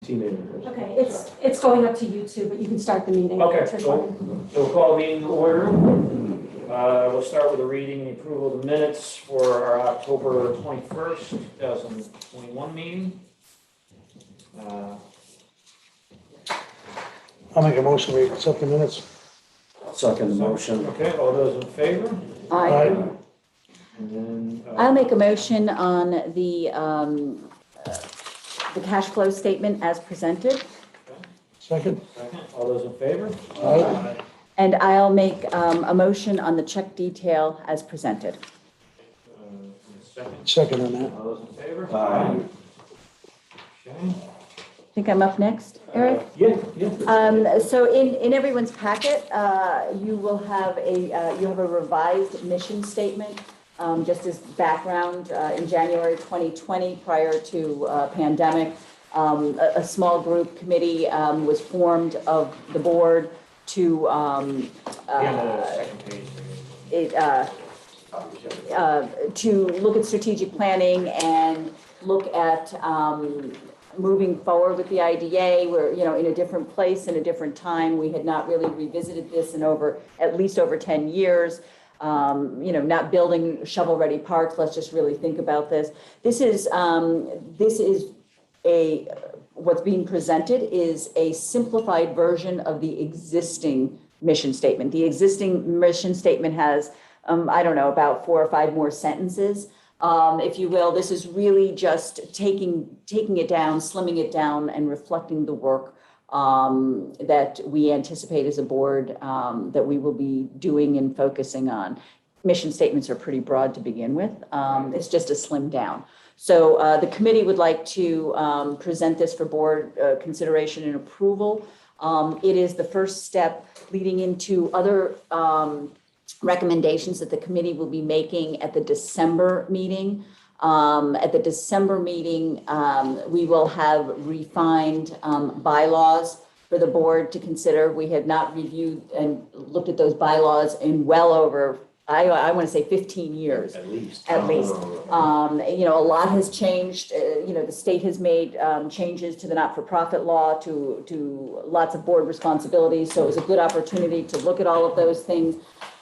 teenagers. Okay, it's going up to you too, but you can start the meeting. Okay, so we'll call the meeting to order. We'll start with a reading and approval of the minutes for our October 21st, 2021 meeting. I'll make a motion, we accept the minutes. Second motion. Okay, all those in favor? Aye. And then, I'll make a motion on the cash flow statement as presented. Second? second, all those in favor? Aye. And I'll make a motion on the check detail as presented. Second, Second on that. all those in favor? Aye. Okay. I think I'm up next, Eric? Yeah. So in everyone's packet, you will have a revised mission statement. Just as background, in January 2020, prior to pandemic, a small group committee was formed of the board to Second page. to look at strategic planning and look at moving forward with the IDA. We're, in a different place, in a different time. We had not really revisited this in at least over 10 years. Not building shovel-ready parks. Let's just really think about this. This is what's being presented is a simplified version of the existing mission statement. The existing mission statement has, about 4 or 5 more sentences. If you will, this is really just taking it down, slimming it down, and reflecting the work that we anticipate as a board that we will be doing and focusing on. Mission statements are pretty broad to begin with. It's just a slim down. So the committee would like to present this for board consideration and approval. It is the first step leading into other recommendations that the committee will be making at the December meeting. At the December meeting, we will have refined bylaws for the board to consider. We have not reviewed and looked at those bylaws in well over, I want to say 15 years. At least. At least. A lot has changed. The state has made changes to the not-for-profit law, to lots of board responsibilities. So it was a good opportunity to look at all of those things.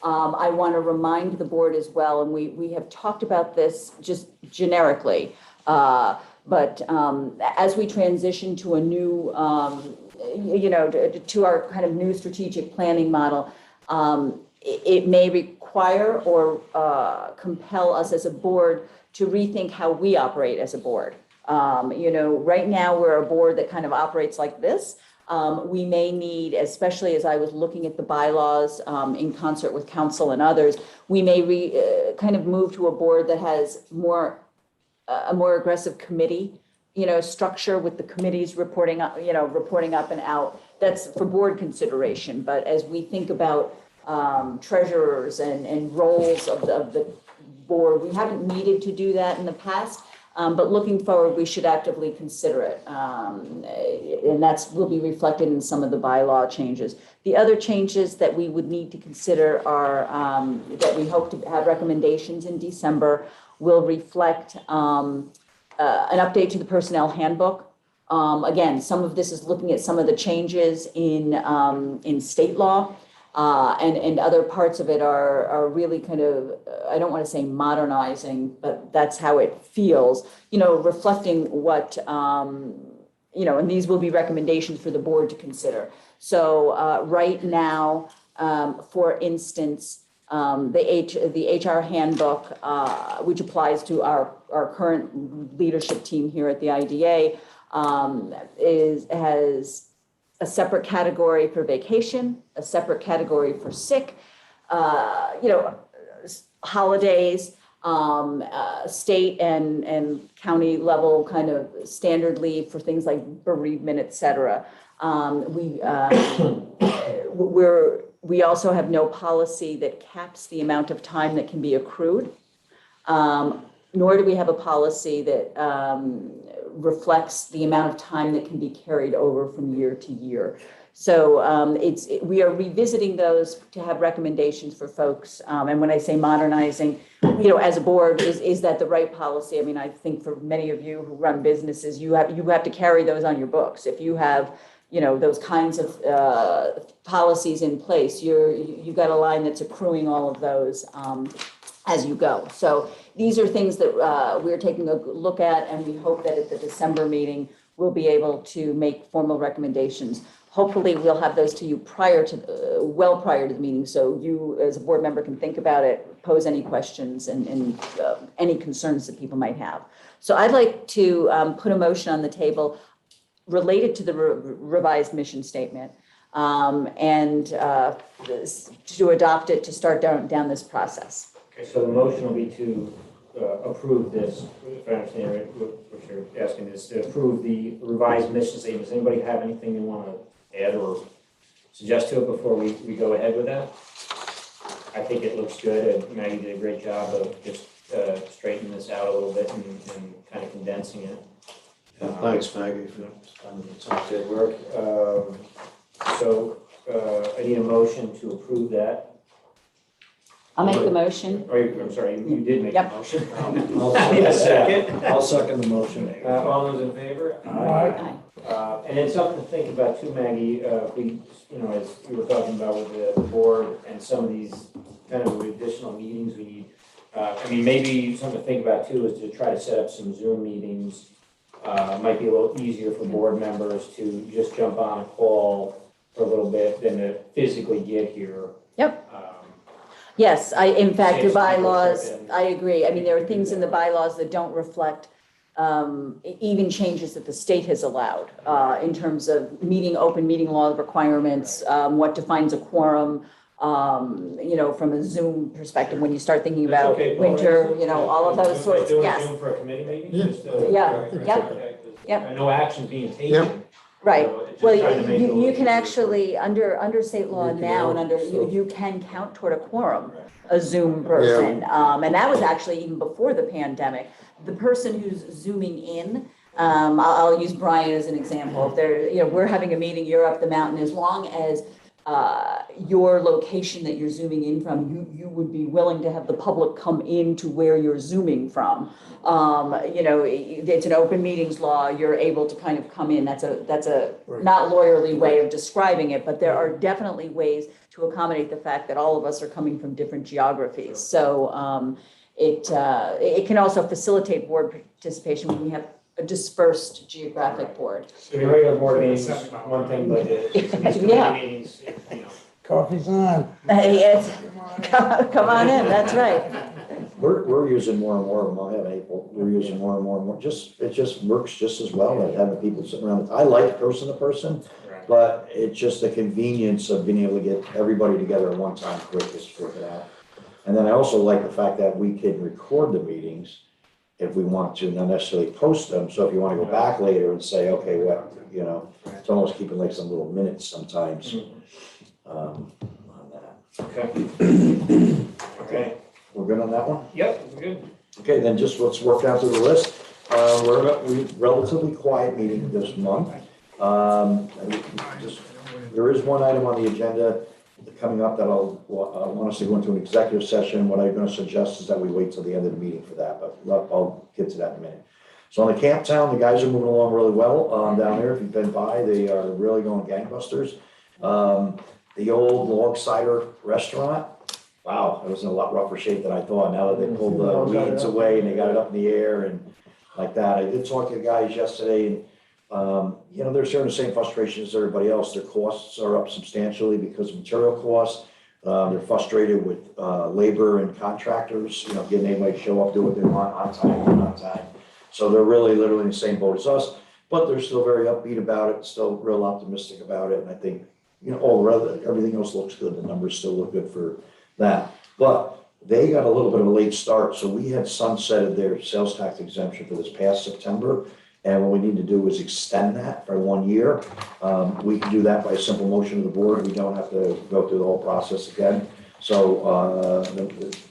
I want to remind the board as well, and we have talked about this just generically, but as we transition to a new, to our kind of new strategic planning model, it may require or compel us as a board to rethink how we operate as a board. Right now we're a board that kind of operates like this. We may need, especially as I was looking at the bylaws in concert with council and others, we may kind of move to a board that has a more aggressive committee, structure with the committees reporting up and out. That's for board consideration. But as we think about treasurers and roles of the board, we haven't needed to do that in the past. But looking forward, we should actively consider it. And will be reflected in some of the bylaw changes. The other changes that we would need to consider are, that we hope to have recommendations in December, will reflect an update to the personnel handbook. Again, some of this is looking at some of the changes in state law. And other parts of it are really kind of, I don't want to say modernizing, but that's how it feels, reflecting what, and these will be recommendations for the board to consider. So right now, for instance, the HR handbook, which applies to our current leadership team here at the IDA, has a separate category for vacation, a separate category for sick, holidays, state and county level kind of standard leave for things like bereavement, et cetera. We also have no policy that caps the amount of time that can be accrued. nor do we have a policy that reflects the amount of time that can be carried over from year to year. So we are revisiting those to have recommendations for folks. And when I say modernizing, as a board, is that the right policy? I mean, I think for many of you who run businesses, you have to carry those on your books. If you have, those kinds of policies in place, you've got a line that's accruing all of those as you go. So these are things that we're taking a look at, and we hope that at the December meeting, we'll be able to make formal recommendations. Hopefully, we'll have those to you well prior to the meeting, so you, as a board member, can think about it, pose any questions and any concerns that people might have. So I'd like to put a motion on the table related to the revised mission statement, and to adopt it to start down this process. Okay, so the motion will be to approve this, if I understand right, what you're asking is to approve the revised mission statement. Does anybody have anything they want to add or suggest to it before we go ahead with that? I think it looks good, and Maggie did a great job of just straightening this out a little bit and kind of condensing it. Thanks, Maggie, for some good work. So I need a motion to approve that. I'll make the motion. I'm sorry, you did make the Yep. motion. I'll I need a second. I'll second the motion. All those in favor? Aye. And then something to think about too, Maggie, as we were talking about with the board and some of these kind of additional meetings we need. Maybe something to think about too is to try to set up some Zoom meetings. Might be a little easier for board members to just jump on a call for a little bit than to physically get here. Yep. Yes, in fact, the Saves people bylaws, tripping. I agree. I mean, there are things in the bylaws that don't reflect even changes that the state has allowed in terms of open meeting law requirements, what defines a quorum, from a Zoom perspective, when you start thinking about Okay, winter, all of those sorts, Doing yes. Zoom for a committee maybe? Yeah. Just, Yeah, yep. okay, 'cause Yep. No action being taken. Yep. Right. Just Well, trying to make it a you little can easier. actually, under state law You can now, and also- you can count toward a quorum, a Zoom person. And that was actually even before the pandemic. The person who's Zooming in, I'll use Brian as an example. If we're having a meeting, you're up the mountain, as long as your location that you're Zooming in from, you would be willing to have the public come in to where you're Zooming from. It's an open meetings law, you're able to kind of come in. That's a Right. not lawyerly way of describing it, but there are definitely ways to accommodate the fact that all of us are coming from different geographies. So it can also facilitate board participation when we have a dispersed geographic board. So your regular board meetings, one thing, but these committee Yeah. meetings, Coffee's on. Yes, come on in, that's right. We're using more and more of them. I have April. We're using more and more and more. It just works just as well as having people sitting around. I like person to person, but it's just the convenience of being able to get everybody together at one time quick, just work it out. And then I also like the fact that we can record the meetings if we want to, not necessarily post them. So if you want to go back later and say, okay, it's almost keeping like some little minutes sometimes on that. Okay. Okay. We're good on that one? Yep, we're good. Okay, then just let's work down through the list. We're relatively quiet meeting this month. There is one item on the agenda coming up that I want us to go into an executive session. What I'm going to suggest is that we wait till the end of the meeting for that, but I'll get to that in a minute. So on the Camp Town, the guys are moving along really well down there. If you've been by, they are really going gangbusters. The old Log Cider restaurant, wow, it was in a lot rougher shape than I thought. Now that they pulled the weeds away and they got it up in the air and like that. I did talk to the guys yesterday, and they're sharing the same frustration as everybody else. Their costs are up substantially because of material costs. They're frustrated with labor and contractors, getting anybody to show up, do what they want on time, not on time. So they're really literally in the same boat as us, but they're still very upbeat about it, still real optimistic about it. And I think, everything else looks good. The numbers still look good for that. But they got a little bit of a late start. So we had sunsetted their sales tax exemption for this past September. And what we need to do is extend that for 1 year. We can do that by a simple motion of the board. We don't have to go through the whole process again. So,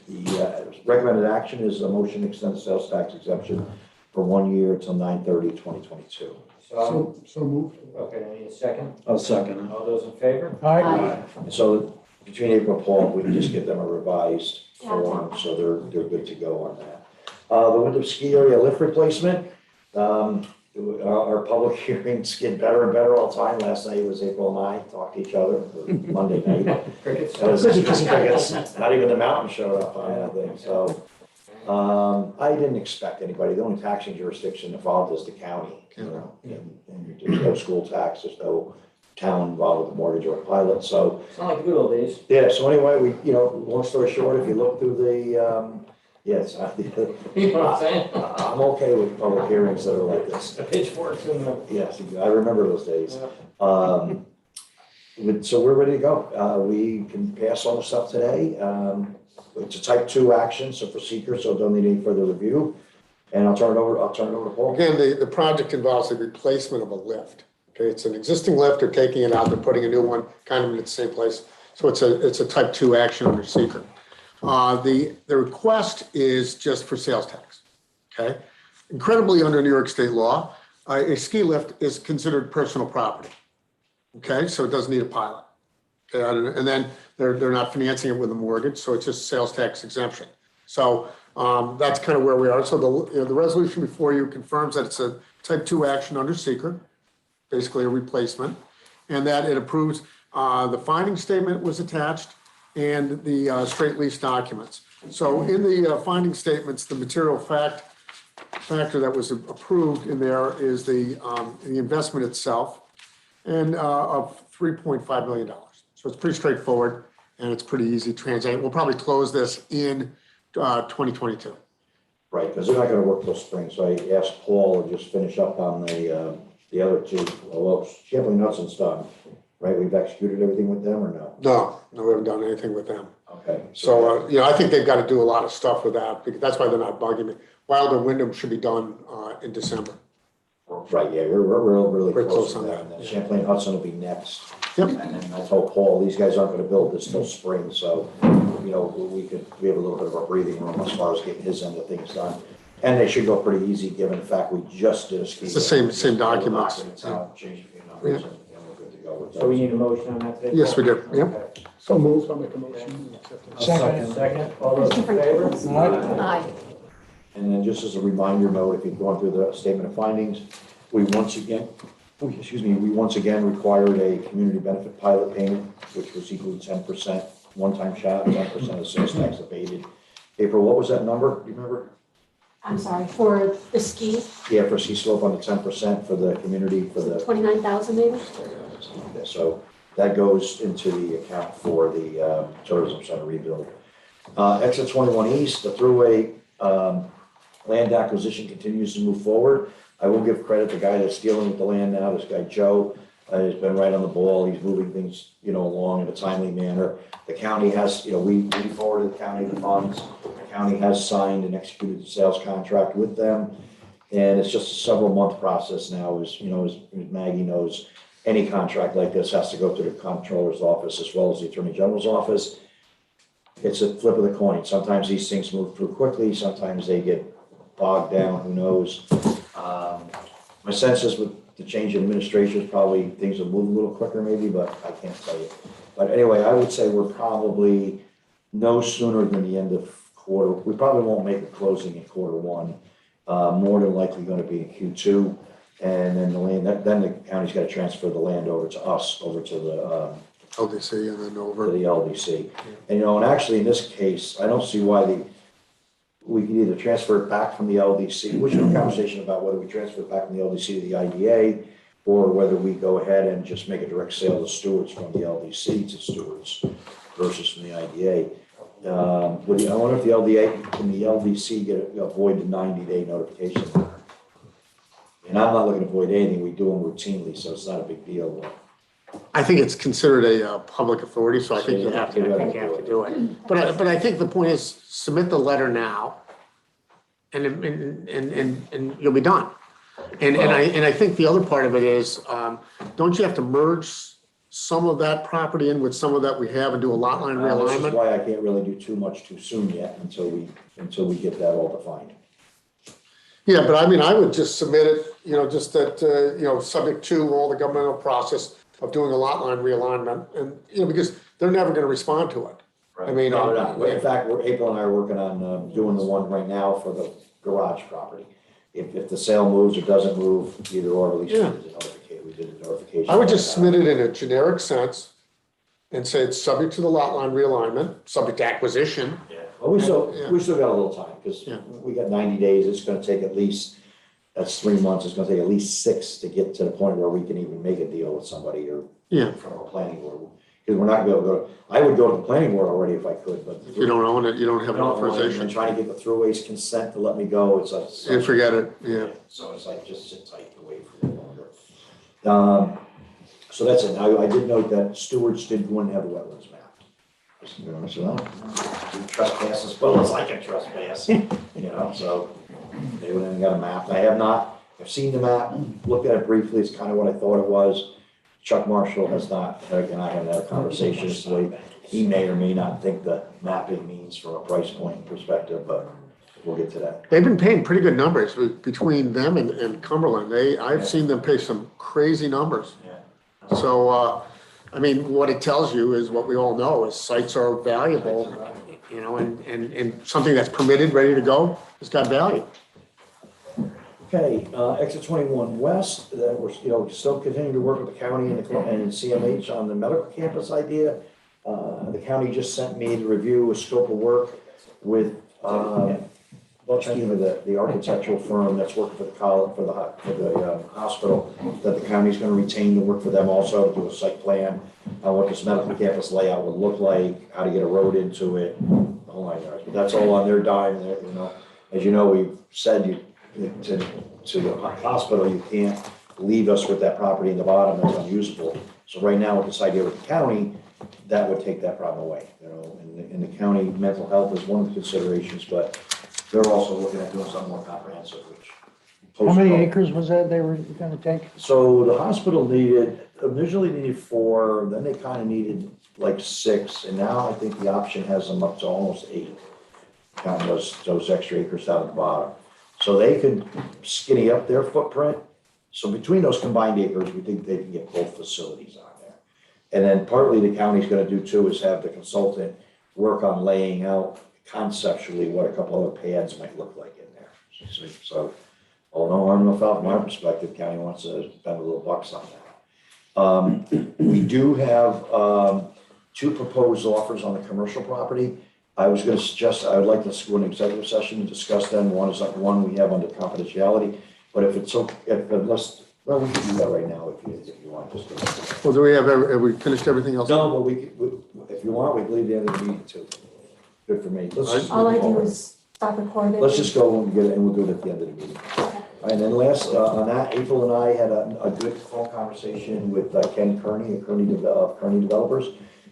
the recommended action is a motion to extend the sales tax exemption for 1 year till 9/30/2022. So moved. Okay, I need a second. I'll second. All those in favor? Aye. So between April and Paul, we can just give them a revised form, so they're good to go on that. The winter ski area lift replacement, our public hearings get better and better all the time. Last night was April 9th, talked to each other, or Monday night. Crickets? It was crickets. Not even the mountain showed up on that thing, so. I didn't expect anybody, the only taxing jurisdiction involved is the county, you know, and there's no school tax, there's no town involved with the mortgage or pilot, so. It's not like the good old days. Yeah, so anyway, long story short, if you look through the, yes, You know what I'm saying? I'm okay with public hearings that are like this. The pitchforks and the. Yes, I remember those days. So we're ready to go. We can pass all the stuff today. It's a type 2 action, so for seeker, so don't need any further review. And I'll turn it over to Paul. Again, the project involves the replacement of a lift. Okay, it's an existing lift, they're taking it out, they're putting a new one, kind of in the same place. So it's a type 2 action under seeker. The request is just for sales tax, okay? Incredibly, under New York state law, a ski lift is considered personal property, okay? So it doesn't need a pilot. Okay, and then they're not financing it with a mortgage, so it's just sales tax exemption. So that's kind of where we are. So the resolution before you confirms that it's a type 2 action under seeker, basically a replacement, and that it approves the finding statement was attached and the straight lease documents. So in the finding statements, the material factor that was approved in there is the investment itself and of $3.5 million. So it's pretty straightforward and it's pretty easy to transact. We'll probably close this in 2022. Right, because they're not gonna work till spring, so I asked Paul to just finish up on the other two. Well, Champlain Hudson's done, right? We've executed everything with them or no? No, we haven't done anything with them. Okay. So, I think they've got to do a lot of stuff with that, because that's why they're not bugging me. Wilder Wyndham should be done in December. Right, yeah, we're really We're close close to on that. that, And then yeah. Champlain Hudson will be next. Yep. And then I told Paul, these guys aren't gonna build this till spring, so, we have a little bit of a breathing room as far as getting his end of things done. And they should go pretty easy, given the fact we just did a ski. It's the same documents. Out, changed a few numbers, and we're good to go with So we those. need a motion on that today? Yes, we do. Yep. Okay. So moved, I'll make a motion. Second. Second, all those in favor? Aye. And then just as a reminder note, if you've gone through the statement of findings, we once again required a community benefit pilot payment, which was equal to 10%, one-time shot, 10% of sales tax abated. April, what was that number? Do you remember? I'm sorry, for the ski, Yeah, for ski slope on the 10% for the community, for the, 29,000 maybe? so that goes into the account for the tourism center rebuild. Exit 21 East, the thruway land acquisition continues to move forward. I will give credit to the guy that's dealing with the land now, this guy Joe, has been right on the ball. He's moving things, along in a timely manner. The county has, we forwarded the county the funds. The county has signed and executed the sales contract with them. And it's just a several month process now, as Maggie knows, any contract like this has to go through the comptroller's office as well as the attorney general's office. It's a flip of the coin. Sometimes these things move through quickly, sometimes they get bogged down, who knows? My sense is with the change in administration, probably things will move a little quicker maybe, but I can't tell you. But anyway, I would say we're probably no sooner than the end of quarter. We probably won't make a closing in Q1. More than likely going to be in Q2. And then then the county's got to transfer the land over to us, over to the LDC and then for over. the LDC. And and actually in this case, I don't see why we can either transfer it back from the LDC, which is a conversation about whether we transfer it back from the LDC to the IDA, or whether we go ahead and just make a direct sale to stewards from the LDC to stewards versus from the IDA. I wonder if the LDC avoid the 90-day notification. And I'm not looking to avoid anything, we do them routinely, so it's not a big deal. I think it's considered a public authority, so I think you have to do it. But I think the point is, submit the letter now, and you'll be done. And I think the other part of it is, don't you have to merge some of that property in with some of that we have and do a lot line This is realignment. why I can't really do too much too soon yet until we get that all defined. Yeah, but I mean, I would just submit it, just that, subject to all the governmental process of doing a lot line realignment and, because they're never gonna respond to it. I mean, No, no, in fact, April and I are working on doing the one right now for the garage property. If the sale moves or doesn't move, either or, at least Yeah. we did the notification. I would just submit it in a generic sense and say it's subject to the lot line realignment, subject to acquisition. Well, we Yeah. still got a little time, because Yeah. we got 90 days, it's gonna take at least, that's 3 months, it's gonna take at least 6 to get to the point where we can even make a deal with somebody or Yeah. from a planning board. Because we're not gonna be able to go, I would go to the planning board already if I could, but. If you don't own it, you don't have an And authorization. trying to get the throughways consent to let me go, it's like. You forget it, yeah. So it's like, just sit tight and wait for a little longer. So that's it. Now, I did note that stewards did go and have a wetlands map. So, you trespass as well as I can trespass, so they went and got a map. I have not, I've seen the map, looked at it briefly, it's kind of what I thought it was. Chuck Marshall has not, and I haven't had a conversation, so he may or may not think the mapping means from a price point perspective, but we'll get to that. They've been paying pretty good numbers between them and Cumberland. I've seen them pay some crazy numbers. Yeah. So, I mean, what it tells you is what we all know is sites are valuable, and something that's permitted, ready to go, has got value. Okay, exit 21 west, we're, still continuing to work with the county and CMH on the medical campus idea. The county just sent me to review a scope of work with, what's the name of the architectural firm that's working for the college, for the hospital, that the county's gonna retain to work for them also to do a site plan on what this medical campus layout would look like, how to get a road into it, the whole 9 yards. But that's all on their dime, as you know, we've said to the hospital, you can't leave us with that property in the bottom that's unusable. So right now, with this idea with the county, that would take that problem away, and the county mental health is one of the considerations, but they're also looking at doing something more comprehensive, which. How many acres was that they were gonna take? So the hospital initially needed 4, then they kind of needed like 6, and now I think the option has them up to almost 8. Counting those extra acres down at the bottom. So they could skinny up their footprint. So between those combined acres, we think they can get both facilities on there. And then partly the county's gonna do too is have the consultant work on laying out conceptually what a couple other pads might look like in there. So, although harm no foul from our perspective, county wants to spend a little bucks on that. We do have 2 proposed offers on the commercial property. I was gonna suggest, I would like to go in executive session and discuss them. One is one we have under confidentiality, but if it's okay, well, we can do that right now if you want, just. Well, have we finished everything else? No, but if you want, we can leave the end of the meeting too. Good for me. All I do is stop recording. Let's just go and get it, and we'll do it at the end of the meeting. And then last, on that, April and I had a good phone conversation with Ken Kearney, of Kearney Developers.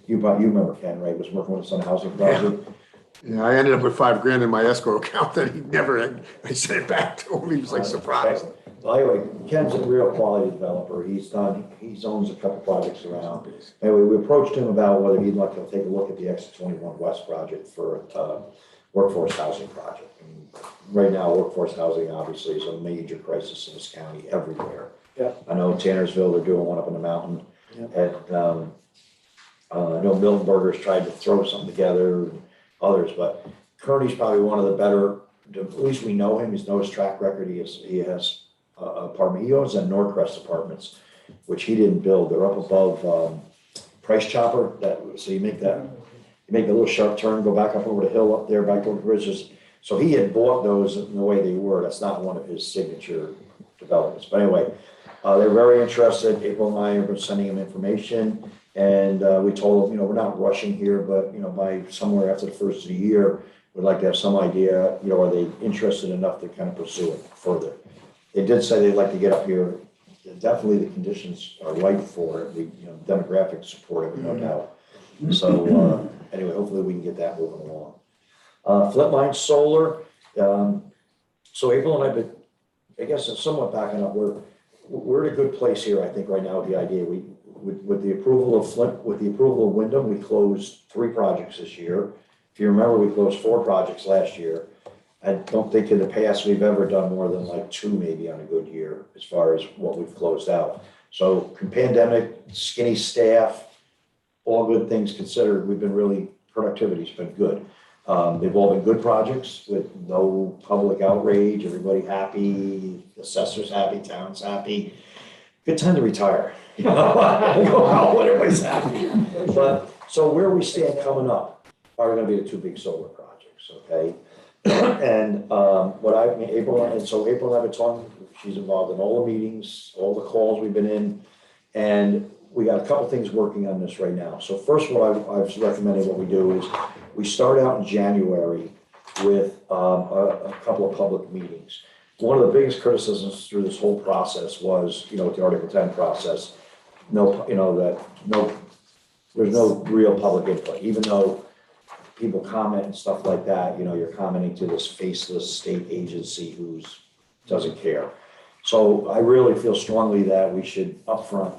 You remember Ken, right? Was working with us on a housing project. Yeah, I ended up with $5,000 in my escrow account that he never had. I sent it back to him. He was like surprised. Well, anyway, Ken's a real quality developer. He owns a couple projects around. Anyway, we approached him about whether he'd like to take a look at the Exit 21 West project for a workforce housing project. And right now, workforce housing obviously is a major crisis in this county everywhere. Yeah. I know Tannersville, they're doing one up in the mountain. And I know Milton Berger's tried to throw something together, and others, but Kearney's probably one of the better, at least we know him, he's known his track record, he has apartment, he owns a Norcrest Apartments, which he didn't build, they're up above Price Chopper, so you make a little sharp turn, go back up over the hill up there, back over the bridges. So he had bought those in the way they were, that's not one of his signature developments, but anyway, they're very interested. April and I have been sending him information, and we told them, we're not rushing here, but, by somewhere after the first of the year, we'd like to have some idea, are they interested enough to kind of pursue it further? They did say they'd like to get up here. Definitely the conditions are right for it, the demographics support it, no doubt. So anyway, hopefully we can get that moving along. Flintline Solar, so April and I, but I guess it's somewhat backing up, we're in a good place here, I think, right now with the idea. with the approval of with the approval of Wyndham, we closed 3 projects this year. If you remember, we closed 4 projects last year. I don't think in the past we've ever done more than like 2 maybe on a good year as far as what we've closed out. So pandemic, skinny staff, all good things considered, we've been really, productivity's been good. They've all been good projects with no public outrage, everybody happy, assessors happy, town's happy. Good time to retire. You know, everybody's happy. But, so where we stand coming up are gonna be the 2 big solar projects, okay? And April and I have been talking, she's involved in all the meetings, all the calls we've been in, and we got a couple things working on this right now. So first, what I've recommended what we do is we start out in January with a couple of public meetings. One of the biggest criticisms through this whole process was, you know, with the Article 10 process, there's no real public input, even though people comment and stuff like that, you know, you're commenting to this faceless state agency who's doesn't care. So I really feel strongly that we should upfront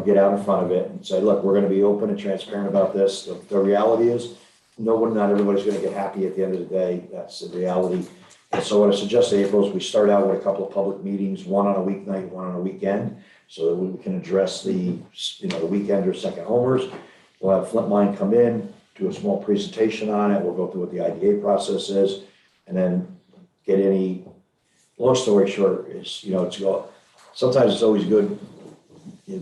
get out in front of it and say, look, we're gonna be open and transparent about this. The reality is, not everybody's gonna get happy at the end of the day. That's the reality. And so what I suggest to April is we start out with a couple of public meetings, one on a weeknight, one on a weekend, so that we can address the weekender second homers. We'll have Flint Mine come in, do a small presentation on it. We'll go through what the IDA process is, and then get any, long story short is, sometimes it's always good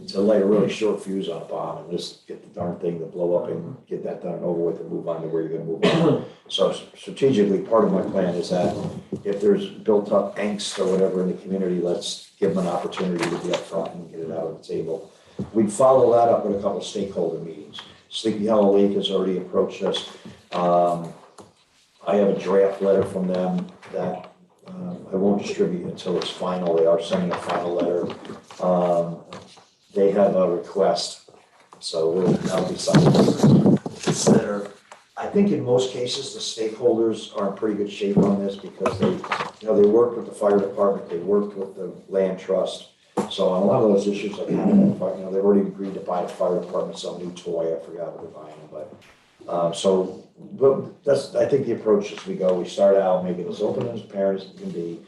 to light a really short fuse on a bomb and just get the darn thing to blow up and get that done and over with and move on to where you're gonna move on. So strategically, part of my plan is that if there's built up angst or whatever in the community, let's give them an opportunity to be up front and get it out on the table. We'd follow that up with a couple of stakeholder meetings. Sleepy Hollow Lake has already approached us. I have a draft letter from them that I won't distribute until it's final. They are sending a final letter. They have a request, so I'll be signing this letter. I think in most cases, the stakeholders are in pretty good shape on this because they worked with the fire department, they worked with the land trust. So on a lot of those issues, they've already agreed to buy the fire department some new toy. I forgot what they're buying them, but that's, I think, the approach as we go. We start out making it as open and as apparent as it can be.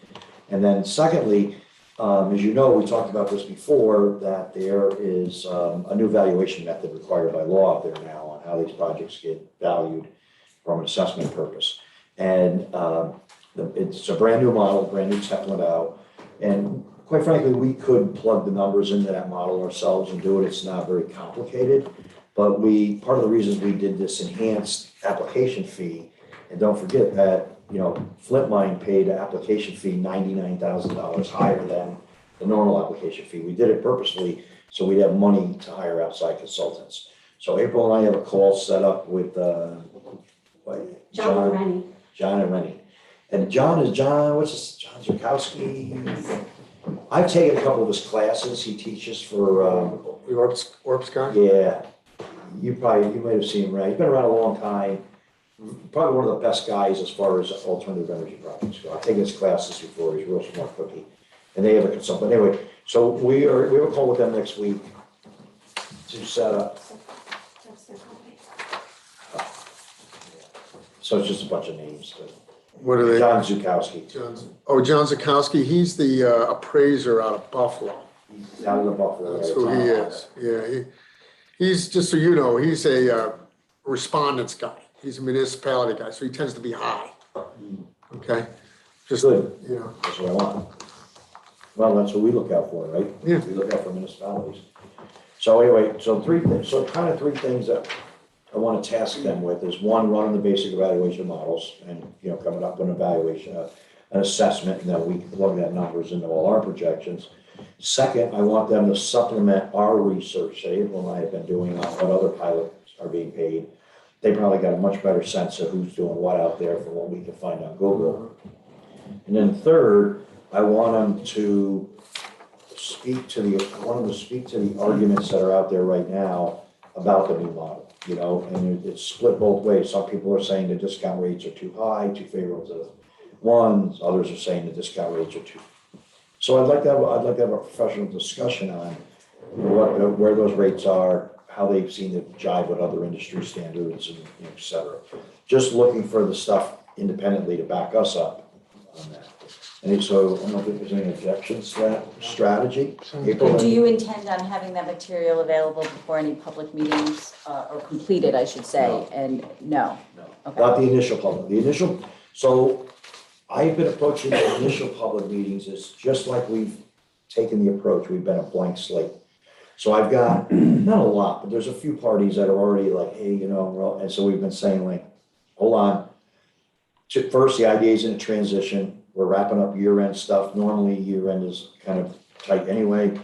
And then secondly, as you know, we talked about this before, that there is a new valuation method required by law out there now on how these projects get valued from an assessment purpose. And it's a brand new model, brand new template out. And quite frankly, we could plug the numbers into that model ourselves and do it. It's not very complicated. But part of the reasons we did this enhanced application fee, and don't forget that, Flint Mine paid an application fee $99,000 higher than the normal application fee. We did it purposely so we'd have money to hire outside consultants. So April and I have a call set up with John Rennie. John and Rennie. And John Zukowski. I've taken a couple of his classes. He teaches for The Orbs guy? yeah. You might have seen him, right? He's been around a long time. Probably one of the best guys as far as alternative energy projects go. I've taken his classes before. He's a real smart cookie. And they have a consultant. Anyway, so we have a call with them next week to set up. That's their company. So it's just a bunch of names. What are they? John Zukowski. John Zukowski, he's the appraiser out of Buffalo. He's out of the Buffalo. That's who he is. Yeah, he's, just so you know, he's a respondents guy. He's a municipality guy, so he tends to be high. Okay? Just, Good. yeah. That's what I want. Well, that's what we look out for, right? Yeah. We look out for municipalities. So anyway, three things that I want to task them with is one, running the basic evaluation models and, coming up with an evaluation, an assessment, and then we can plug that numbers into all our projections. Second, I want them to supplement our research that April and I have been doing on what other pilots are being paid. They probably got a much better sense of who's doing what out there from what we can find on Google. And then third, I want them to speak to the arguments that are out there right now about the new model, and it's split both ways. Some people are saying the discount rates are too high, too favorable to the ones. Others are saying the discount rates are too. So I'd like to have a professional discussion on where those rates are, how they've seen it jive with other industry standards and et cetera. Just looking for the stuff independently to back us up on that. And so I don't think there's any objections to that strategy. April, Do you intend on having that material available before any public meetings, or completed, I should say? No. And no? No, Okay. not the initial public, the initial, so I've been approaching the initial public meetings is just like we've taken the approach, we've been a blank slate. So I've got, not a lot, but there's a few parties that are already like, hey, well, and so we've been saying like, hold on. First, the IDA is in a transition, we're wrapping up year-end stuff, normally year-end is kind of tight anyway.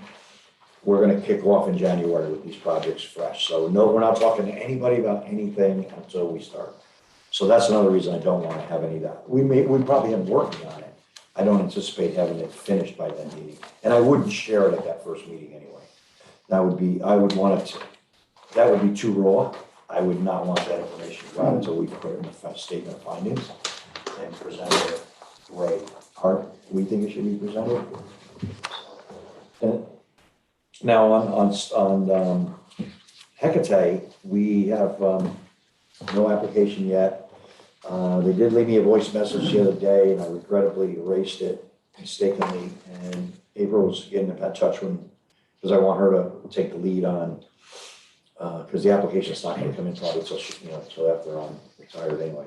We're gonna kick off in January with these projects fresh, so no, we're not talking to anybody about anything until we start. So that's another reason I don't wanna have any of that. We probably have working on it. I don't anticipate having it finished by that meeting, and I wouldn't share it at that first meeting anyway. That would be, I would want it to, that would be too raw. I would not want that information to go out until we put it in a statement of findings and present it the way we think it should be presented. And now on Hecate, we have no application yet. They did leave me a voice message the other day, and I regrettably erased it mistakenly. And April was getting in touch with, because I want her to take the lead on, because the application's not gonna come in probably until until after I'm retired anyway.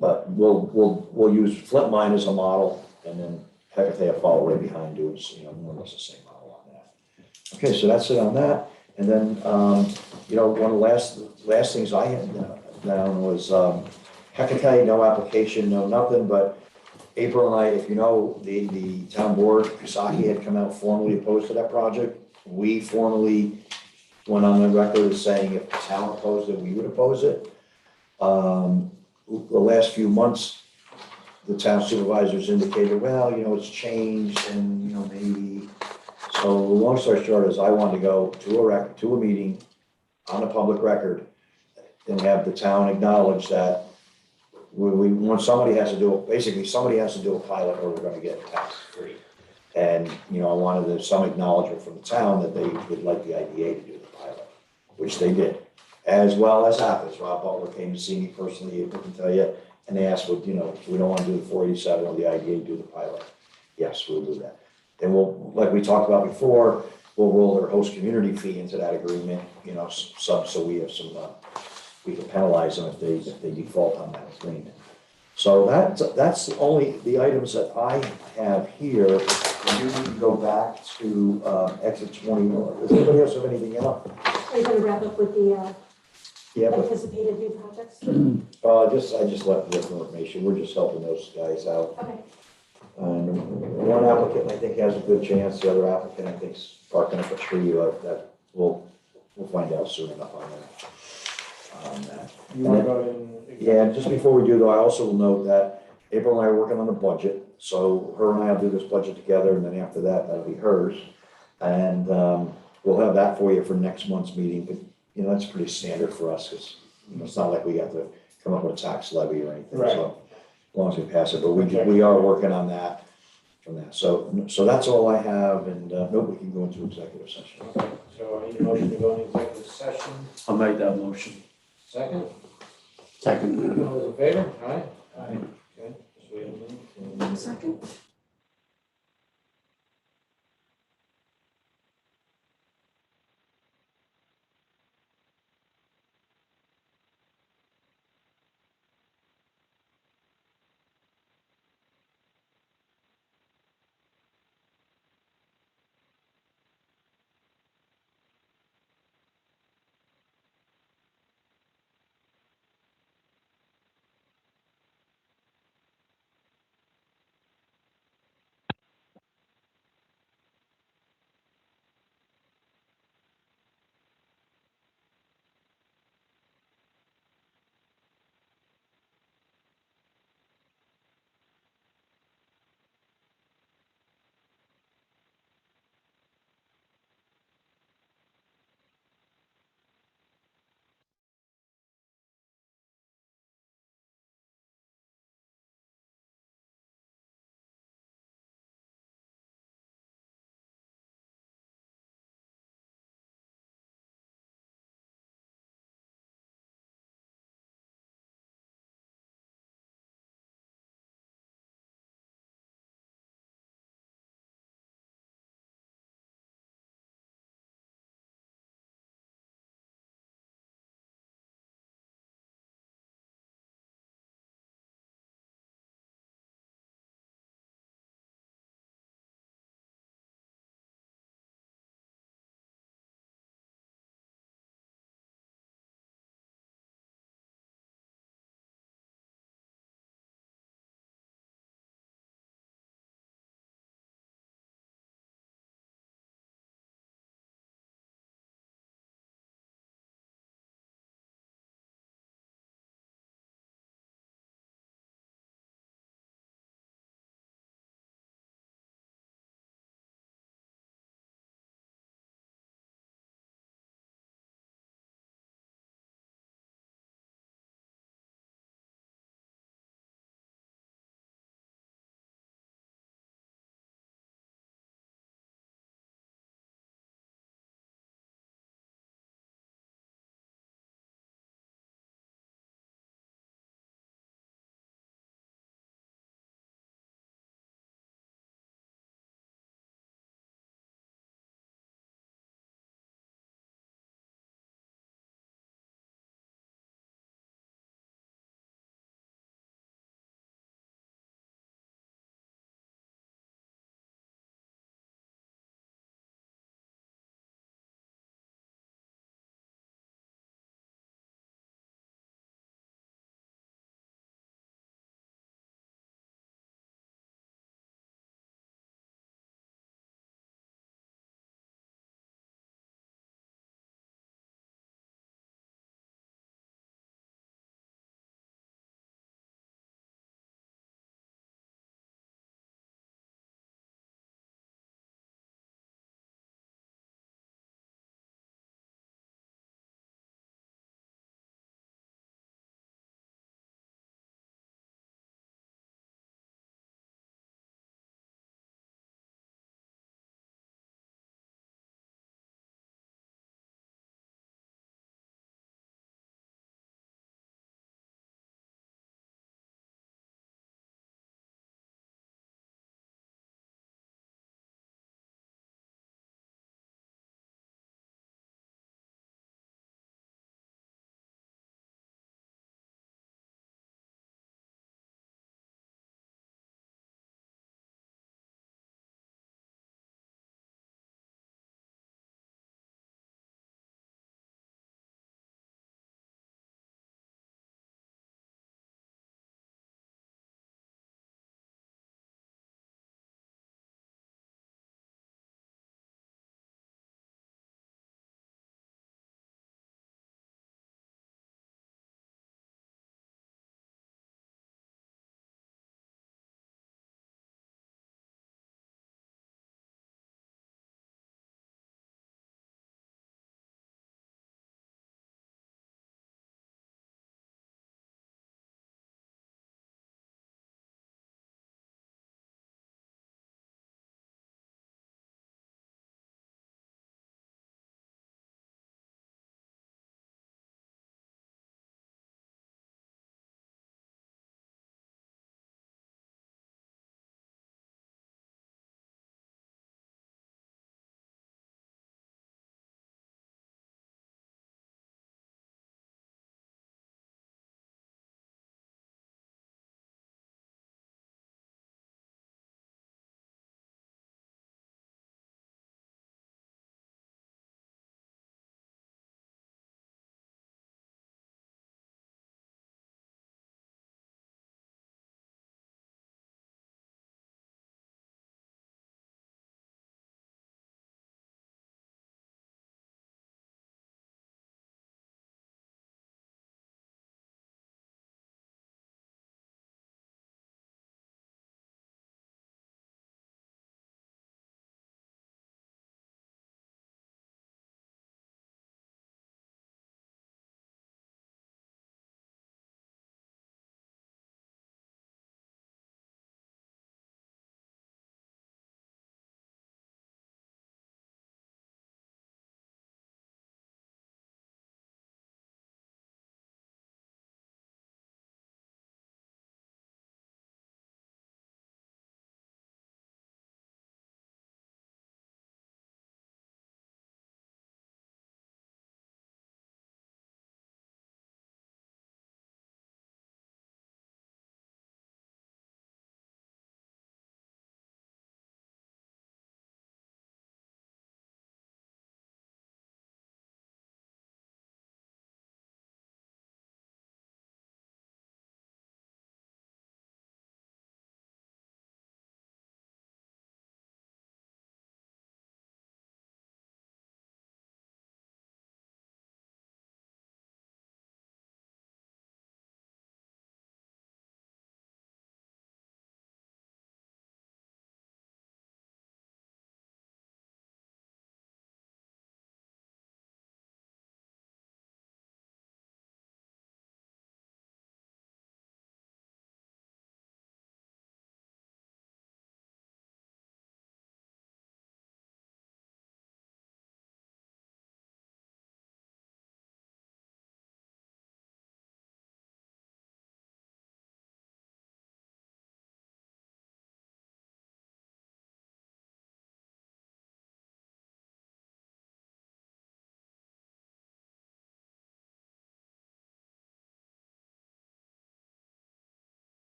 But we'll use Flint Mine as a model, and then Hecate will follow right behind, doing more or less the same model on that. Okay, so that's it on that. And then, one of the last things I had down was Hecate, no application, no nothing, but April and I, if you know, the town board, Kasaki had come out formally opposed to that project. We formally went on the record as saying if the town opposed it, we would oppose it. The last few months, the town supervisors indicated, well, it's changed and, maybe. So long story short is I wanted to go to a meeting on a public record and have the town acknowledge that when somebody has to do a pilot or we're gonna get tax free. And, I wanted some acknowledgement from the town that they would like the IDA to do the pilot, which they did. As well as Athens, Rob Butler came to see me personally, I can tell you, and they asked, we don't wanna do the 487 or the IDA do the pilot. Yes, we'll do that. And we'll, like we talked about before, we'll roll their host community fee into that agreement, so we have some, we can penalize them if they default on that agreement. So that's only the items that I have here. We do need to go back to exit 20. Does anybody else have anything else? Are you gonna wrap up with the Yeah, but anticipated new projects? I just left the information. We're just helping those guys out. Okay, One applicant I think has a good chance. The other applicant I think's parking up a tree. That we'll find out soon enough on that. You want to go in? Yeah, just before we do though, I also will note that April and I are working on the budget. So her and I will do this budget together, and then after that, that'll be hers. And we'll have that for you for next month's meeting. But that's pretty standard for us because it's not like we have to come up with a tax levy or anything. Right. So as long as we pass it, but Okay. we are working on that from that. So that's all I have, and nope, we can go into executive session. Okay, so I need a motion to go into executive session. I'll make that motion. Second, Second. all those in favor? Aye? Aye. Okay, just wait a minute. 1 second.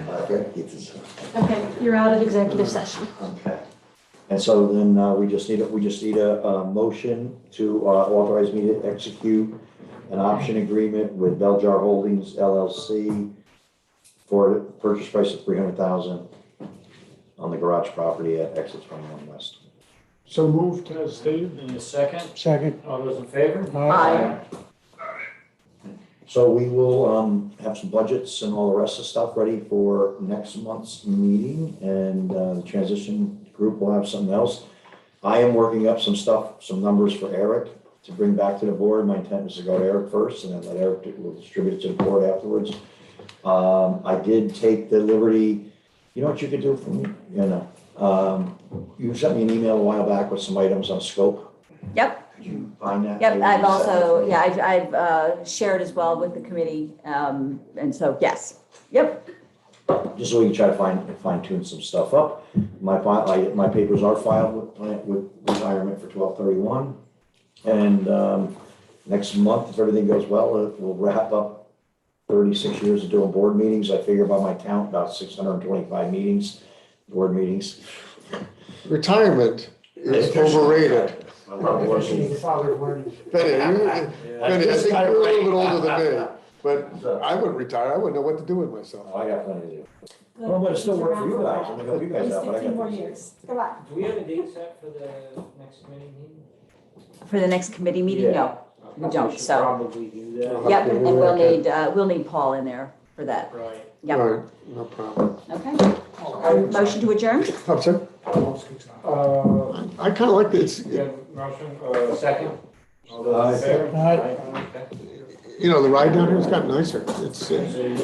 Okay, get this. Okay, you're out of executive session. Okay. And so then we just need a motion to authorize me to execute an option agreement with Beljar Holdings LLC for a purchase price of $300,000 on the garage property at exit 21 West. So moved, Steve? In a second, Second. all those in favor? Aye. So we will have some budgets and all the rest of the stuff ready for next month's meeting, and the transition group will have something else. I am working up some stuff, some numbers for Eric to bring back to the board. My intent is to go to Eric first, and then let Eric will distribute it to the board afterwards. I did take the liberty, you know what you could do for me? You sent me an email a while back with some items on scope. Yep. Did you find that? Yep, Maybe I've you sent it also, to me? yeah, I've shared as well with the committee, and so, yes, yep, Just so we can try to fine tune some stuff up. My papers are filed with retirement for 12/31. And next month, if everything goes well, we'll wrap up 36 years of doing board meetings. I figure by my count, about 625 meetings, board meetings. Retirement is overrated. I love board The meetings. father of learning. Penny, I think you're a little bit older than me, but I wouldn't retire. I wouldn't know what to do with myself. Oh, I got plenty to do. Well, I'm gonna still work for you guys. I'm gonna help you guys out, but I got. 15 more years. Come on. Do we have a date set for the next committee meeting? for the next committee meeting, no. We don't, should so- Probably do that. Yep, and we'll need Paul in there for that, Right. yep, All right, no problem. okay. Motion to adjourn? I'm sorry? I kind of like this, Yeah, motion, second? All those in favor? Aye. Okay. you know, the ride down here's gotten nicer. It's, So you just